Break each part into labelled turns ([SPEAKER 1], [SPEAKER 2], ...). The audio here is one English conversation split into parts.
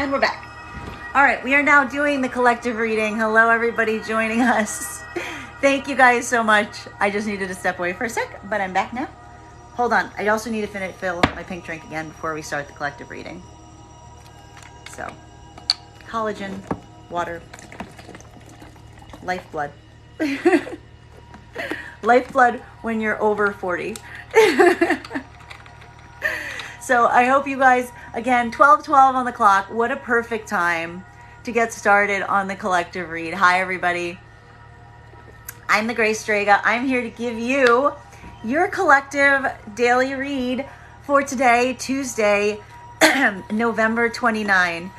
[SPEAKER 1] And we're back. All right, we are now doing the collective reading. Hello, everybody joining us. Thank you guys so much. I just needed to step away for a sec, but I'm back now. Hold on. I also need to fill my pink drink again before we start the collective reading. So, collagen, water, lifeblood. Lifeblood when you're over 40. So I hope you guys, again, 12:12 on the clock. What a perfect time to get started on the collective read. Hi, everybody. I'm the Grace Strega. I'm here to give you your collective daily read for today, Tuesday, November 29.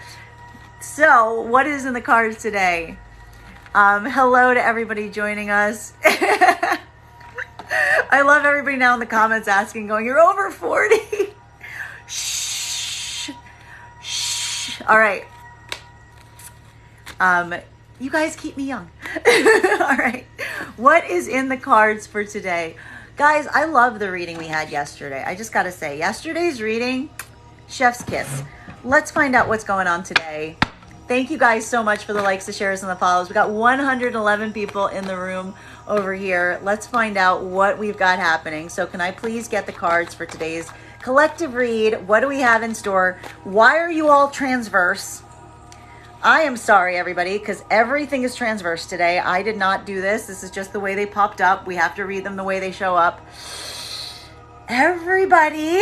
[SPEAKER 1] So what is in the cards today? Hello to everybody joining us. I love everybody now in the comments asking, going, you're over 40. Shh. Shh. All right. You guys keep me young. All right. What is in the cards for today? Guys, I love the reading we had yesterday. I just got to say, yesterday's reading, chef's kiss. Let's find out what's going on today. Thank you guys so much for the likes, the shares, and the follows. We got 111 people in the room over here. Let's find out what we've got happening. So can I please get the cards for today's collective read? What do we have in store? Why are you all transverse? I am sorry, everybody, because everything is transverse today. I did not do this. This is just the way they popped up. We have to read them the way they show up. Everybody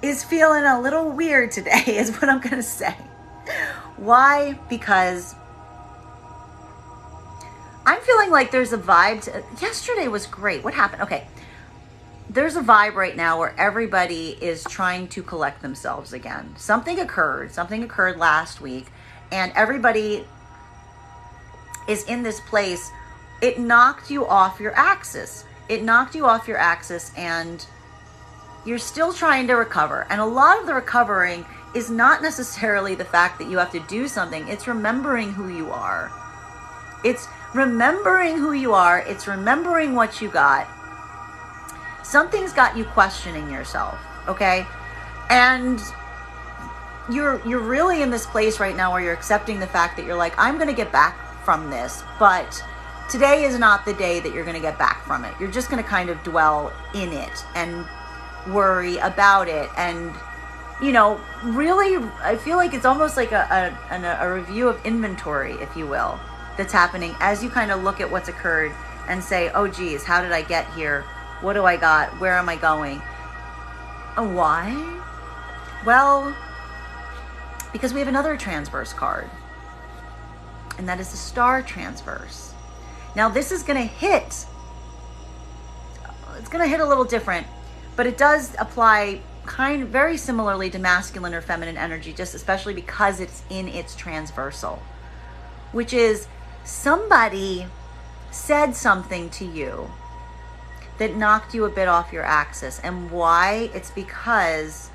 [SPEAKER 1] is feeling a little weird today, is what I'm going to say. Why? Because I'm feeling like there's a vibe. Yesterday was great. What happened? Okay. There's a vibe right now where everybody is trying to collect themselves again. Something occurred last week, and everybody is in this place. It knocked you off your axis. And you're still trying to recover. And a lot of the recovering is not necessarily the fact that you have to do something. It's remembering who you are. It's remembering who you are. It's remembering what you got. Something's got you questioning yourself, okay? And you're really in this place right now where you're accepting the fact that you're like, I'm going to get back from this, but today is not the day that you're going to get back from it. You're just going to kind of dwell in it and worry about it. And, you know, really, I feel like it's almost like a review of inventory, if you will, that's happening as you kind of look at what's occurred and say, oh, geez, how did I get here? What do I got? Where am I going? And why? Well, because we have another transverse card, and that is the star transverse. Now, this is going to hit. It's going to hit a little different, but it does apply very similarly to masculine or feminine energy, just especially because it's in its transversal, which is somebody said something to you that knocked you a bit off your axis. And why? It's because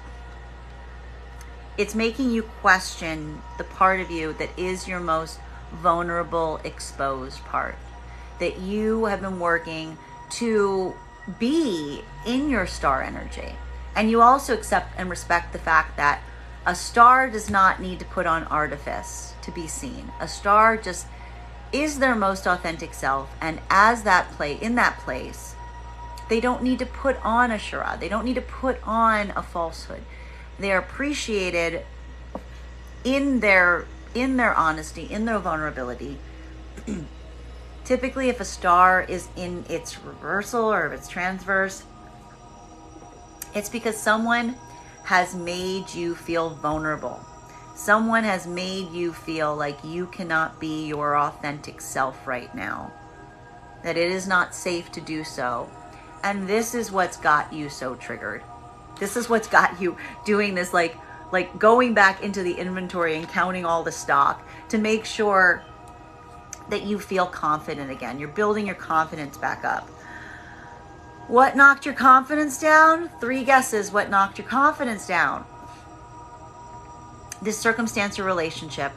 [SPEAKER 1] it's making you question the part of you that is your most vulnerable, exposed part, that you have been working to be in your star energy. And you also accept and respect the fact that a star does not need to put on artifice to be seen. A star just is their most authentic self. And as in that place, they don't need to put on a charade. They don't need to put on a falsehood. They are appreciated in their honesty, in their vulnerability. Typically, if a star is in its reversal or if it's transverse, it's because someone has made you feel vulnerable. Someone has made you feel like you cannot be your authentic self right now, that it is not safe to do so. And this is what's got you so triggered. This is what's got you doing this, like going back into the inventory and counting all the stock to make sure that you feel confident again. You're building your confidence back up. What knocked your confidence down? 3 guesses what knocked your confidence down. This circumstance or relationship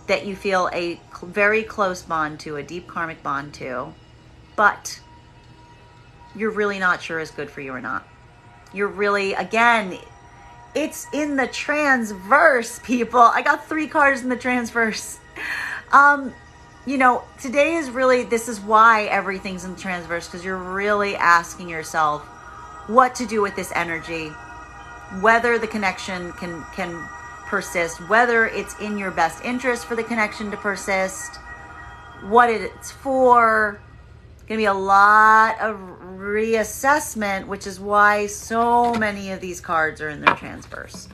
[SPEAKER 1] that you feel a very close bond to, a deep karmic bond to, but you're really not sure is good for you or not. You're really, again, It's in the transverse, people. I got 3 cards in the transverse. Today is really, this is why everything's in the transverse, because you're really asking yourself what to do with this energy, whether the connection can persist, whether it's in your best interest for the connection to persist, what it's for. Going to be a lot of reassessment, which is why so many of these cards are in their transverse,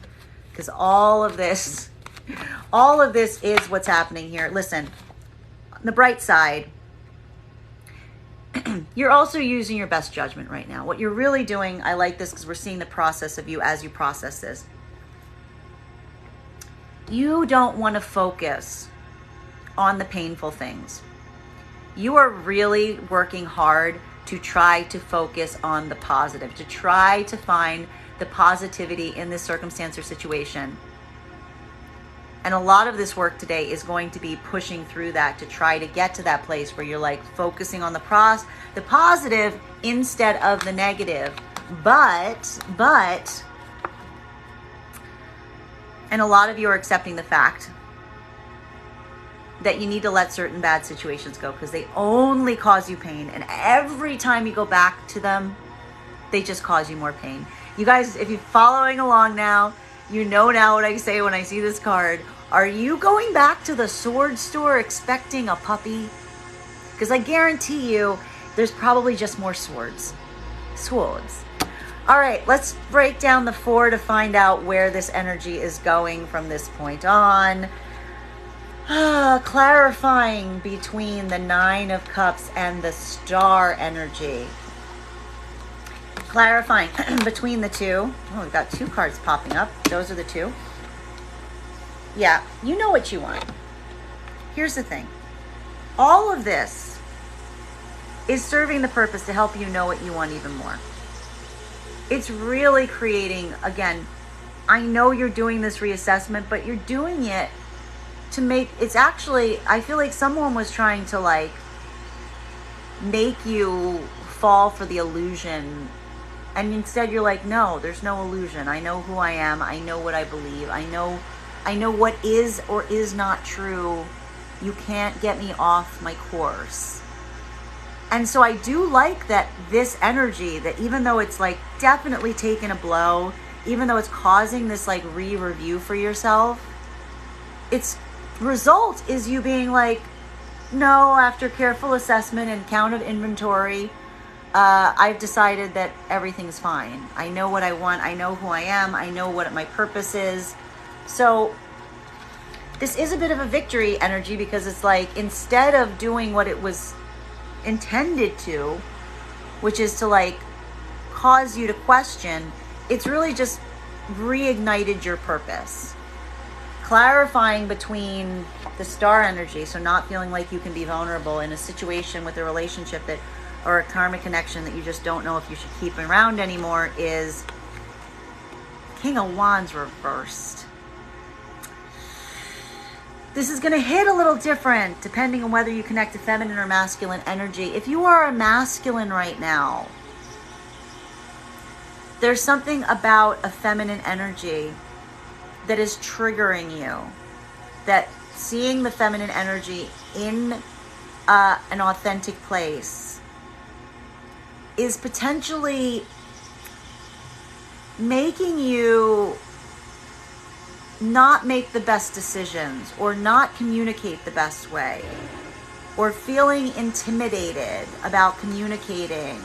[SPEAKER 1] because all of this is what's happening here. Listen, on the bright side, you're also using your best judgment right now. What you're really doing, I like this because we're seeing the process of you as you process this. You don't want to focus on the painful things. You are really working hard to try to focus on the positive, to try to find the positivity in this circumstance or situation. And a lot of this work today is going to be pushing through that to try to get to that place where you're like focusing on the positive instead of the negative. But, and a lot of you are accepting the fact that you need to let certain bad situations go because they only cause you pain. And every time you go back to them, they just cause you more pain. You guys, if you're following along now, you know now what I say when I see this card. Are you going back to the sword store expecting a puppy? Because I guarantee you, there's probably just more swords. Swords. All right, let's break down the 4 to find out where this energy is going from this point on. Clarifying between the 9 of Cups and the Star energy. Clarifying between the two. Oh, we've got 2 cards popping up. Those are the 2. Yeah, you know what you want. Here's the thing. All of this is serving the purpose to help you know what you want even more. It's really creating, again, I know you're doing this reassessment, but you're doing it to make, it's actually, I feel like someone was trying to like make you fall for the illusion, and instead you're like, no, there's no illusion. I know who I am. I know what I believe. I know what is or is not true. You can't get me off my course. And so I do like that this energy, that even though it's like definitely taken a blow, even though it's causing this like re-review for yourself, its result is you being like, no, after careful assessment and count of inventory, I've decided that everything is fine. I know what I want. I know who I am. I know what my purpose is. So this is a bit of a victory energy, because it's like, instead of doing what it was intended to, which is to like cause you to question, it's really just reignited your purpose. Clarifying between the Star energy, so not feeling like you can be vulnerable in a situation with a relationship that, or a karmic connection that you just don't know if you should keep around anymore, is King of Wands reversed. This is going to hit a little different depending on whether you connect to feminine or masculine energy. If you are a masculine right now, there's something about a feminine energy that is triggering you. That seeing the feminine energy in an authentic place is potentially making you not make the best decisions, or not communicate the best way, or feeling intimidated about communicating.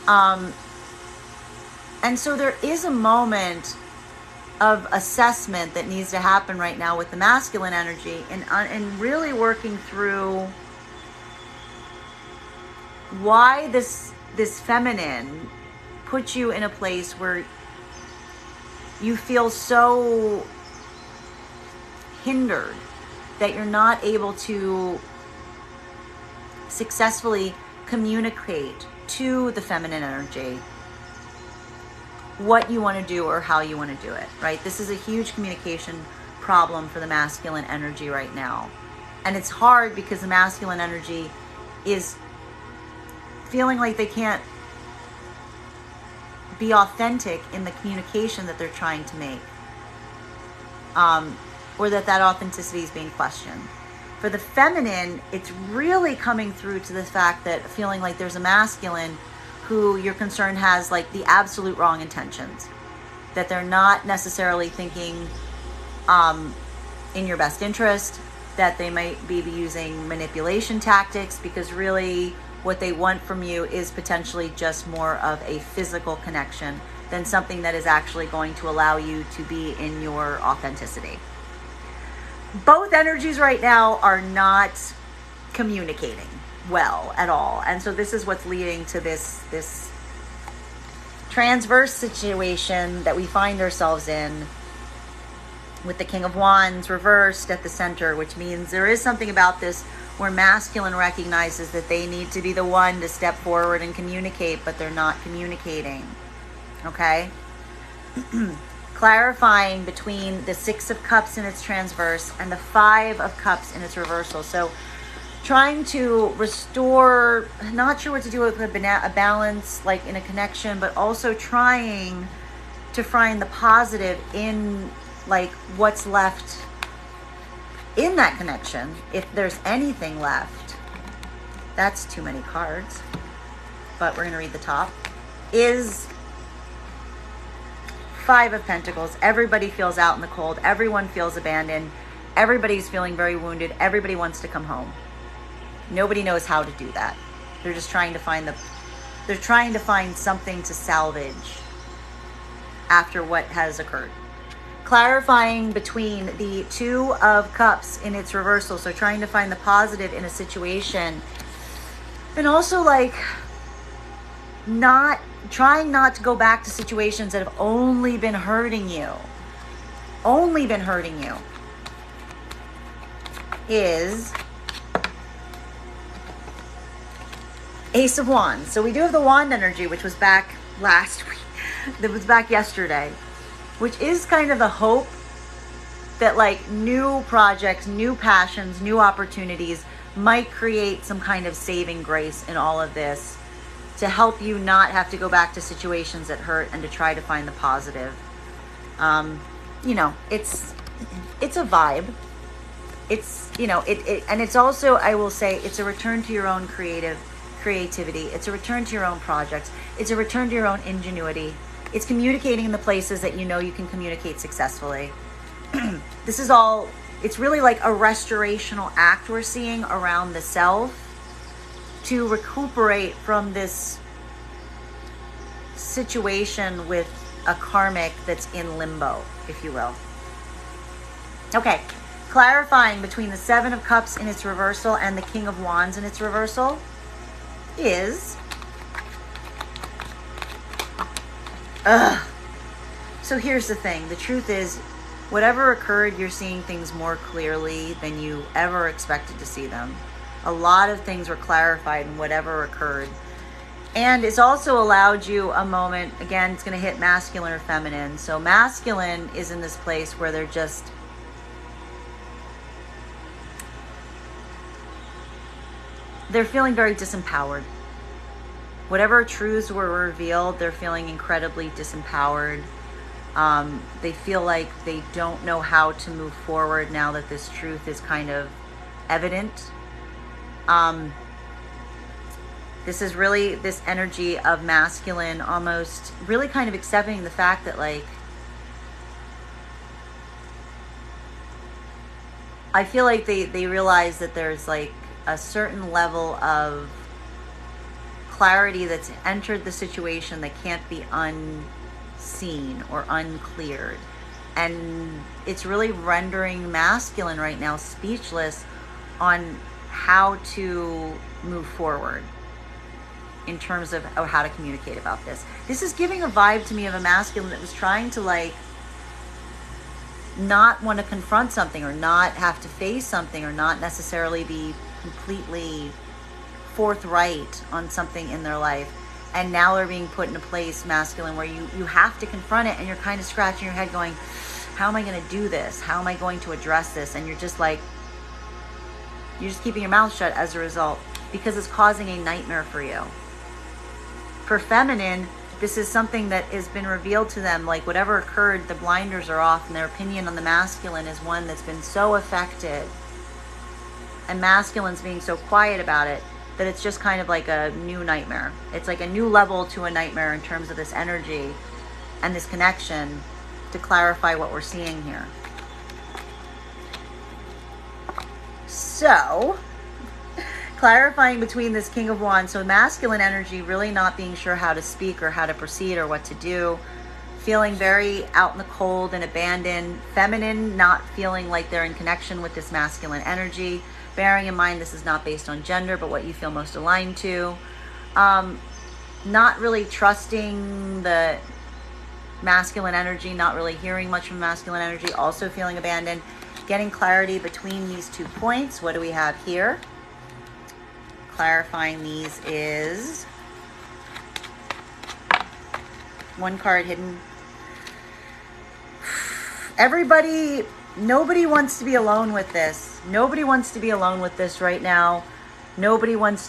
[SPEAKER 1] And so there is a moment of assessment that needs to happen right now with the masculine energy, and really working through why this feminine puts you in a place where you feel so hindered that you're not able to successfully communicate to the feminine energy what you want to do or how you want to do it, right? This is a huge communication problem for the masculine energy right now. And it's hard because the masculine energy is feeling like they can't be authentic in the communication that they're trying to make, or that authenticity is being questioned. For the feminine, it's really coming through to the fact that feeling like there's a masculine who you're concerned has like the absolute wrong intentions, that they're not necessarily thinking in your best interest, that they might be using manipulation tactics, because really what they want from you is potentially just more of a physical connection than something that is actually going to allow you to be in your authenticity. Both energies right now are not communicating well at all. And so this is what's leading to this transverse situation that we find ourselves in, with the King of Wands reversed at the center, which means there is something about this where masculine recognizes that they need to be the one to step forward and communicate, but they're not communicating. Okay? Clarifying between the Six of Cups in its transverse and the Five of Cups in its reversal. So trying to restore, not sure what to do with a balance, like in a connection, but also trying to find the positive in like what's left in that connection, if there's anything left. That's too many cards, but we're going to read the top. Is Five of Pentacles. Everybody feels out in the cold. Everyone feels abandoned. Everybody's feeling very wounded. Everybody wants to come home. Nobody knows how to do that. They're just trying to find something to salvage after what has occurred. Clarifying between the Two of Cups in its reversal. So trying to find the positive in a situation. And also like trying not to go back to situations that have only been hurting you. Only been hurting you. Is Ace of Wands. So we do have the wand energy, which was back last week. That was back yesterday. Which is kind of the hope that like new projects, new passions, new opportunities might create some kind of saving grace in all of this, to help you not have to go back to situations that hurt and to try to find the positive. You know, it's a vibe. It's, you know, and it's also, I will say, it's a return to your own creativity. It's a return to your own projects. It's a return to your own ingenuity. It's communicating in the places that you know you can communicate successfully. This is all, it's really like a restorational act we're seeing around the self to recuperate from this situation with a karmic that's in limbo, if you will. Okay, clarifying between the Seven of Cups in its reversal and the King of Wands in its reversal is so here's the thing. The truth is, whatever occurred, you're seeing things more clearly than you ever expected to see them. A lot of things were clarified in whatever occurred. And it's also allowed you a moment, again, it's going to hit masculine or feminine. So masculine is in this place where they're feeling very disempowered. Whatever truths were revealed, they're feeling incredibly disempowered. They feel like they don't know how to move forward now that this truth is kind of evident. This is really this energy of masculine almost really kind of accepting the fact that like, I feel like they realize that there's like a certain level of clarity that's entered the situation that can't be unseen or uncleared. And it's really rendering masculine right now speechless on how to move forward in terms of how to communicate about this. This is giving a vibe to me of a masculine that was trying to like not want to confront something or not have to face something or not necessarily be completely forthright on something in their life, and now they're being put in a place, masculine, where you have to confront it, and you're kind of scratching your head going, how am I going to do this? How am I going to address this? And you're just keeping your mouth shut as a result, because it's causing a nightmare for you. For feminine, this is something that has been revealed to them, like whatever occurred, the blinders are off, and their opinion on the masculine is one that's been so affected, and masculine's being so quiet about it, that it's just kind of like a new nightmare. It's like a new level to a nightmare in terms of this energy and this connection, to clarify what we're seeing here. So, clarifying between this King of Wands, so masculine energy really not being sure how to speak or how to proceed or what to do, feeling very out in the cold and abandoned. Feminine not feeling like they're in connection with this masculine energy, bearing in mind this is not based on gender but what you feel most aligned to. Not really trusting the masculine energy, not really hearing much from masculine energy, also feeling abandoned. Getting clarity between these 2 points. What do we have here? Clarifying these is 1 card hidden. Nobody wants to be alone with this. Nobody wants to be alone with this right now. Everyone's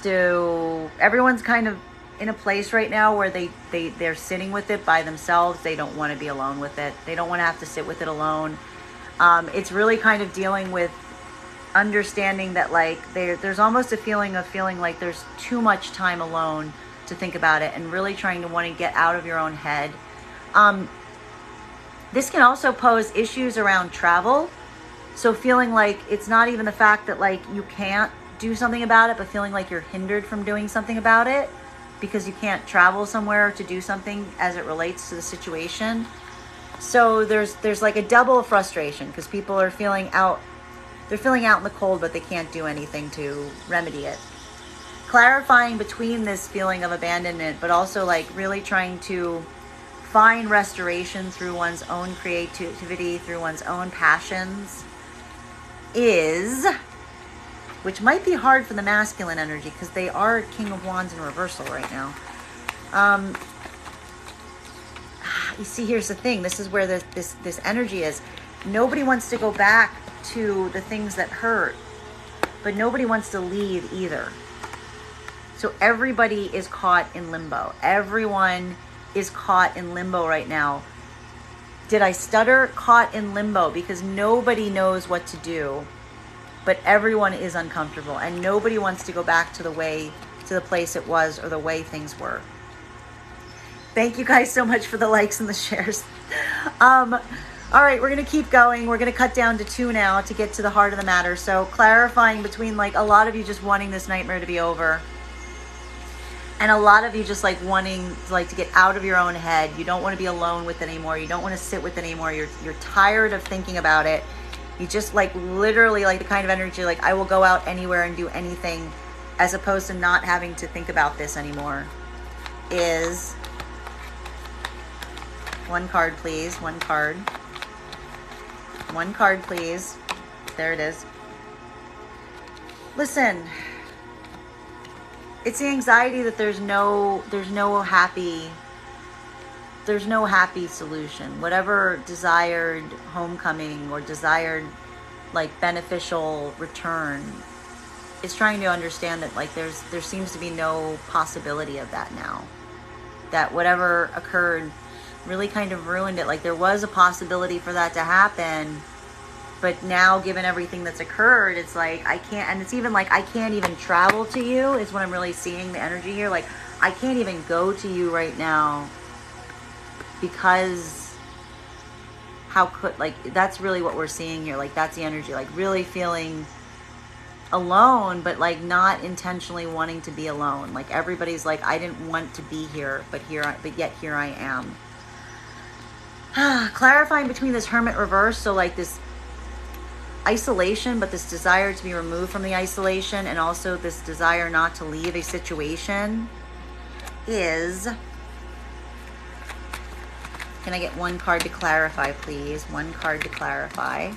[SPEAKER 1] kind of in a place right now where they're sitting with it by themselves. They don't want to be alone with it. They don't want to have to sit with it alone. It's really kind of dealing with understanding that like there's almost a feeling of feeling like there's too much time alone to think about it, and really trying to want to get out of your own head. This can also pose issues around travel. So feeling like it's not even the fact that like you can't do something about it, but feeling like you're hindered from doing something about it because you can't travel somewhere to do something as it relates to the situation. So there's like a double frustration because people are feeling out. They're feeling out in the cold, but they can't do anything to remedy it. Clarifying between this feeling of abandonment, but also like really trying to find restoration through one's own creativity, through one's own passions, which might be hard for the masculine energy because they are King of Wands in reversal right now. You see, here's the thing. This is where this energy is. Nobody wants to go back to the things that hurt, but nobody wants to leave either. So everybody is caught in limbo. Everyone is caught in limbo right now. Did I stutter? Caught in limbo, because nobody knows what to do, but everyone is uncomfortable, and nobody wants to go back to the place it was or the way things were. Thank you guys so much for the likes and the shares. All right, we're going to keep going. We're going to cut down to 2 now to get to the heart of the matter. So clarifying between like a lot of you just wanting this nightmare to be over, and a lot of you just like wanting to get out of your own head. You don't want to be alone with it anymore. You don't want to sit with it anymore. You're tired of thinking about it. You just like literally like the kind of energy like I will go out anywhere and do anything, as opposed to not having to think about this anymore. Is 1 card, please. 1 card. 1 card, please. There it is. Listen, it's the anxiety that there's no happy solution. Whatever desired homecoming or desired like beneficial return is trying to understand that like there seems to be no possibility of that now. That whatever occurred really kind of ruined it. Like there was a possibility for that to happen, but now given everything that's occurred, it's like I can't, and it's even like I can't even travel to you is what I'm really seeing the energy here. Like I can't even go to you right now because how could, like that's really what we're seeing here. Like that's the energy, like really feeling alone, but like not intentionally wanting to be alone. Like everybody's like, I didn't want to be here, but yet here I am. Clarifying between this Hermit reverse, so like this isolation, but this desire to be removed from the isolation, and also this desire not to leave a situation is, can I get 1 card to clarify, please? 1 card to clarify.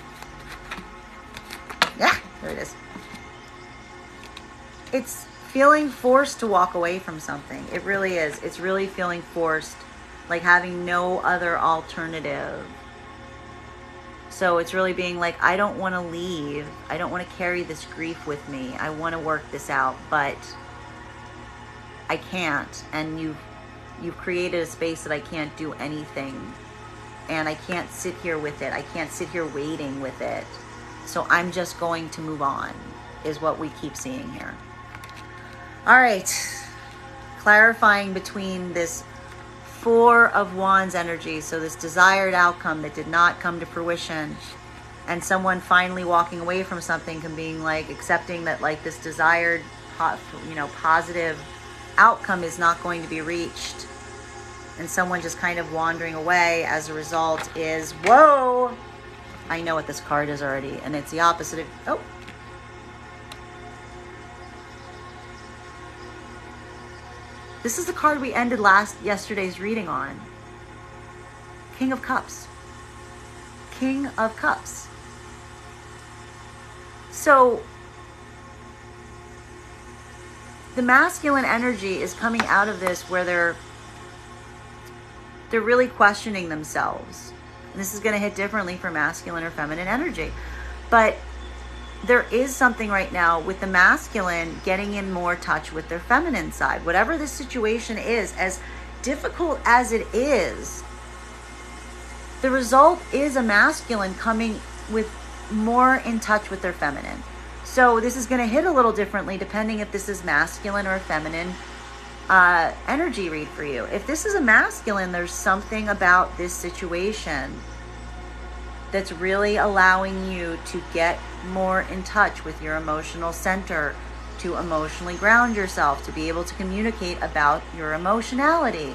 [SPEAKER 1] Yeah, there it is. It's feeling forced to walk away from something. It really is. It's really feeling forced, like having no other alternative. So it's really being like, I don't want to leave. I don't want to carry this grief with me. I want to work this out, but I can't. And you've created a space that I can't do anything, and I can't sit here with it. I can't sit here waiting with it. So I'm just going to move on, is what we keep seeing here. All right. Clarifying between this Four of Wands energy, so this desired outcome that did not come to fruition, and someone finally walking away from something and being like accepting that like this desired, positive outcome is not going to be reached, and someone just kind of wandering away as a result is, whoa, I know what this card is already, and it's the opposite of, oh, this is the card we ended yesterday's reading on. King of Cups. King of Cups. So the masculine energy is coming out of this where they're really questioning themselves. And this is going to hit differently for masculine or feminine energy. But there is something right now with the masculine getting in more touch with their feminine side. Whatever this situation is, as difficult as it is, the result is a masculine coming with more in touch with their feminine. So this is going to hit a little differently depending if this is masculine or feminine energy read for you. If this is a masculine, there's something about this situation that's really allowing you to get more in touch with your emotional center, to emotionally ground yourself, to be able to communicate about your emotionality.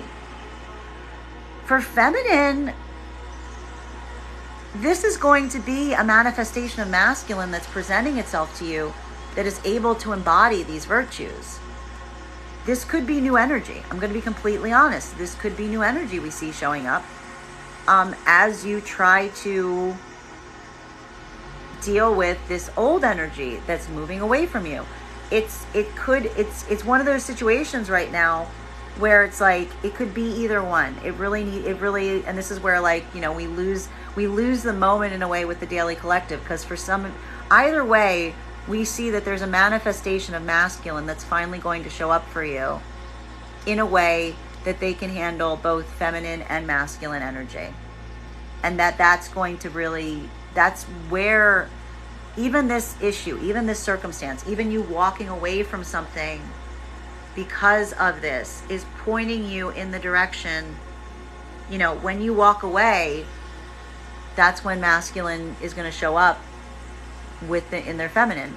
[SPEAKER 1] For feminine, this is going to be a manifestation of masculine that's presenting itself to you that is able to embody these virtues. This could be new energy. I'm going to be completely honest. This could be new energy we see showing up as you try to deal with this old energy that's moving away from you. It's one of those situations right now where it's like it could be either one. It really, and this is where we lose the moment in a way with the Daily Collective, because for some, either way, we see that there's a manifestation of masculine that's finally going to show up for you in a way that they can handle both feminine and masculine energy. And that's going to really, that's where even this issue, even this circumstance, even you walking away from something because of this is pointing you in the direction, when you walk away, that's when masculine is going to show up in their feminine.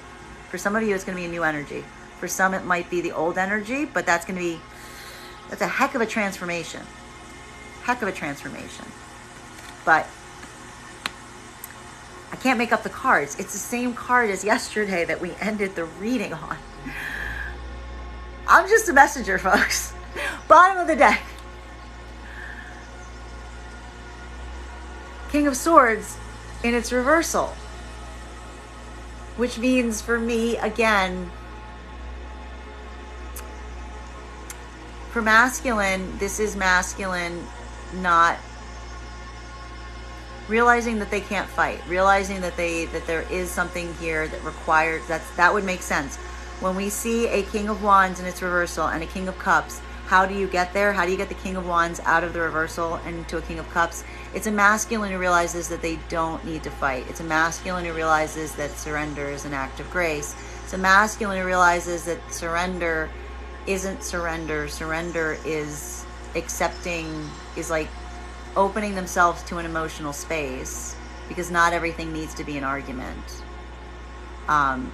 [SPEAKER 1] For some of you, it's going to be a new energy. For some, it might be the old energy, but that's a heck of a transformation. But I can't make up the cards. It's the same card as yesterday that we ended the reading on. I'm just a messenger, folks. Bottom of the deck. King of Swords in its reversal. Which means for me, again, for masculine, this is masculine not realizing that they can't fight, realizing that there is something here that requires, that would make sense. When we see a King of Wands in its reversal and a King of Cups, how do you get there? How do you get the King of Wands out of the reversal and into a King of Cups? It's a masculine who realizes that they don't need to fight. It's a masculine who realizes that surrender is an act of grace. It's a masculine who realizes that surrender isn't surrender. Surrender is accepting, is like opening themselves to an emotional space, because not everything needs to be an argument.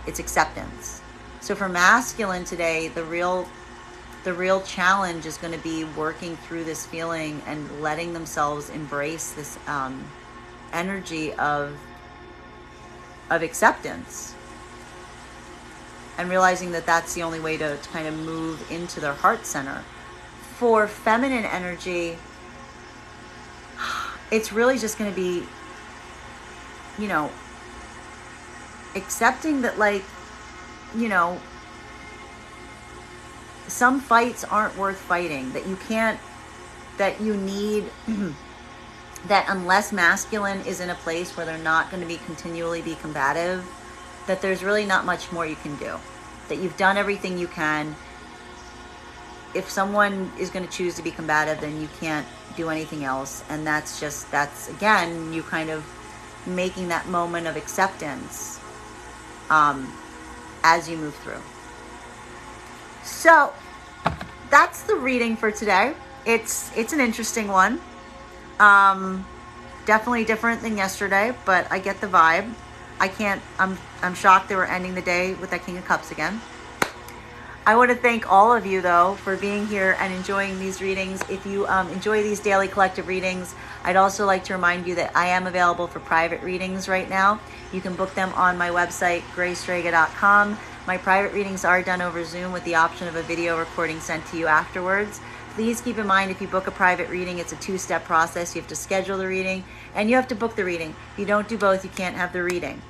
[SPEAKER 1] It's acceptance. So for masculine today, the real challenge is going to be working through this feeling and letting themselves embrace this energy of acceptance, and realizing that that's the only way to kind of move into their heart center. For feminine energy, it's really just going to be, accepting that, some fights aren't worth fighting, that you need, that unless masculine is in a place where they're not going to be continually be combative, that there's really not much more you can do, that you've done everything you can. if someone is going to choose to be combative, then you can't do anything else. And that's again, you kind of making that moment of acceptance as you move through. So that's the reading for today. It's an interesting one. Definitely different than yesterday, but I get the vibe. I'm shocked that we're ending the day with that King of Cups again. I want to thank all of you, though, for being here and enjoying these readings. If you enjoy these daily collective readings, I'd also like to remind you that I am available for private readings right now. You can book them on my website, graystrega.com. My private readings are done over Zoom with the option of a video recording sent to you afterwards. Please keep in mind, if you book a private reading, it's a 2-step process. You have to schedule the reading and you have to book the reading. If you don't do both, you can't have the reading.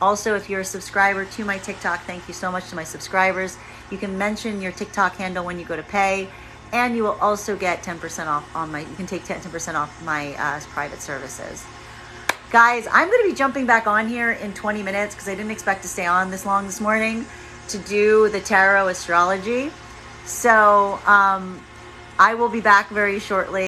[SPEAKER 1] Also, if you're a subscriber to my TikTok, thank you so much to my subscribers. You can mention your TikTok handle when you go to pay, and you will also get 10% off on my, you can take 10% off my private services. Guys, I'm going to be jumping back on here in 20 minutes because I didn't expect to stay on this long this morning to do the tarot astrology. So I will be back very shortly.